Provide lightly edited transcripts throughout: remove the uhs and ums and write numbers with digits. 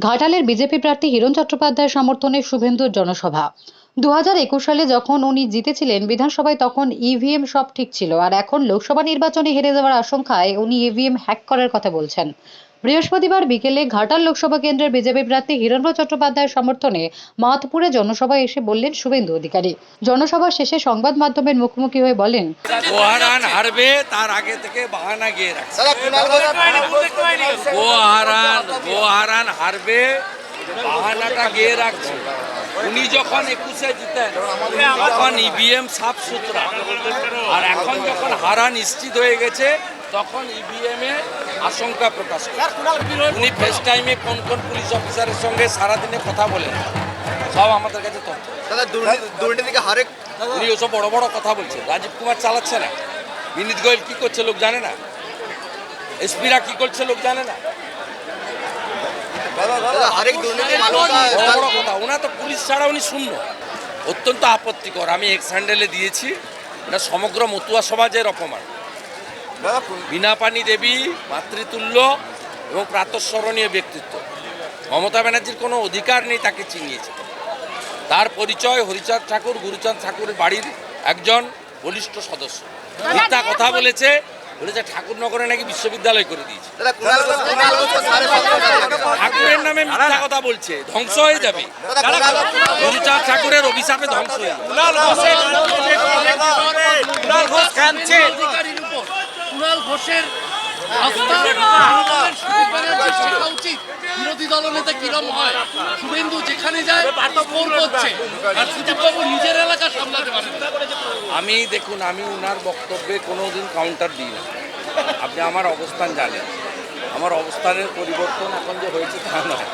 ঘাটালের বিজেপি প্রার্থী হিরণ চট্টোপাধ্যায়ের সমর্থনে শুভেন্দুর জনসভা। 2021 সালে যখন উনি জিতেছিলেন বিধানসভায়, তখন ইভিএম সব ঠিক ছিল, আর এখন লোকসভা নির্বাচনে হেরে যাওয়ার আশঙ্কায় উনি ইভিএম হ্যাক করার কথা বলছেন। বৃহস্পতিবার বিকেলে ঘাটাল লোকসভা কেন্দ্রের বিজেপি প্রার্থী হিরণ চট্টোপাধ্যায়ের সমর্থনে মাধপুরে জনসভায় এসে বললেন শুভেন্দু অধিকারী। জনসভা শেষে সংবাদ মাধ্যমের মুখোমুখি হয়ে বলেন, গোহারান হারবে তার আগে থেকে বাহানা গিয়ে রাখছে। গোহারান হারবে বাহানাটা গিয়ে রাখছে। উনি যখন 21-এ জিতেন তখন ইভিএম সাফ সুতরা, আর এখন যখন হারা নিশ্চিত হয়ে গেছে তখন ইভিএম এ আশঙ্কা প্রকাশ করে। উনি ফেস টাইমে কোন কোন পুলিশ অফিসারের সঙ্গে সারাদিনে কথা বলেন সব আমাদের কাছে তথ্য। উনি ওসব বড় বড় কথা বলছে। রাজীব কুমার চালাচ্ছে না, বিনীত গোয়েল কি করছে লোক জানে না, এসপিরা কি করছে লোক জানে না। ওনার তো পুলিশ ছাড়া উনি শূন্য, অত্যন্ত আপত্তিকর। আমি এক্স হ্যান্ডেলে দিয়েছি, এটা সমগ্র মতুয়া সমাজের অপমান। বিনা পানি দেবী মাতৃতুল্য এবং প্রাতঃস্মরণীয় ব্যক্তিত্ব। মমতা ব্যানার্জির কোনো অধিকার নেই তাকে চিনিয়েছে। তার পরিচয় হরিচাঁদ ঠাকুর, গুরুচাঁদ ঠাকুরের বাড়ির একজন বলিষ্ঠ সদস্য। মিথ্যা কথা বলেছে, ঠাকুরনগরে নাকি বিশ্ববিদ্যালয় করে দিয়েছে। ঠাকুরের নামে মিথ্যা কথা বলছে, ধ্বংস হয়ে যাবে। গুরুচাঁদ ঠাকুরের অভিশাপে ধ্বংস হয়ে যাবে। বিরোধী দলনেতা কিরম হয়, শুভেন্দু যেখানে যায় করছে, আর সুদীপবাবু নিজের এলাকা সামলাতে পারেন। আমি দেখুন, আমি উনার বক্তব্যে কোনোদিন কাউন্টার দিই না। আপনি আমার অবস্থান জানেন, আমার অবস্থানের পরিবর্তন এখন যে হয়েছে তা নয়।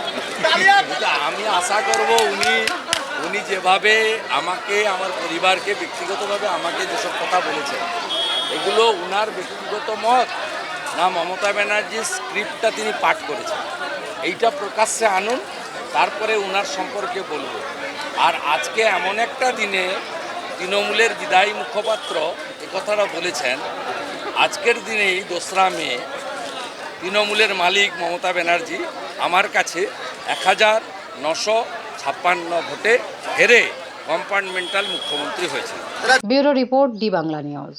আমি আশা করব উনি যেভাবে আমাকে, আমার পরিবারকে, ব্যক্তিগতভাবে আমাকে যেসব কথা বলেছেন, এগুলো উনার ব্যক্তিগত মত না মমতা ব্যানার্জির স্ক্রিপ্টটা তিনি পাঠ করেছেন, এইটা প্রকাশ্যে আনুন, তারপরে উনার সম্পর্কে বলবো। আর আজকে এমন একটা দিনে তৃণমূলের বিদায়ী মুখপাত্র এ কথাটা বলেছেন, আজকের দিনেই 2রা মে তৃণমূলের মালিক মমতা ব্যানার্জি আমার কাছে 1956 ভোটে হেরে কম্পার্টমেন্টাল মুখ্যমন্ত্রী হয়েছে। Bureau report, D Bangla news.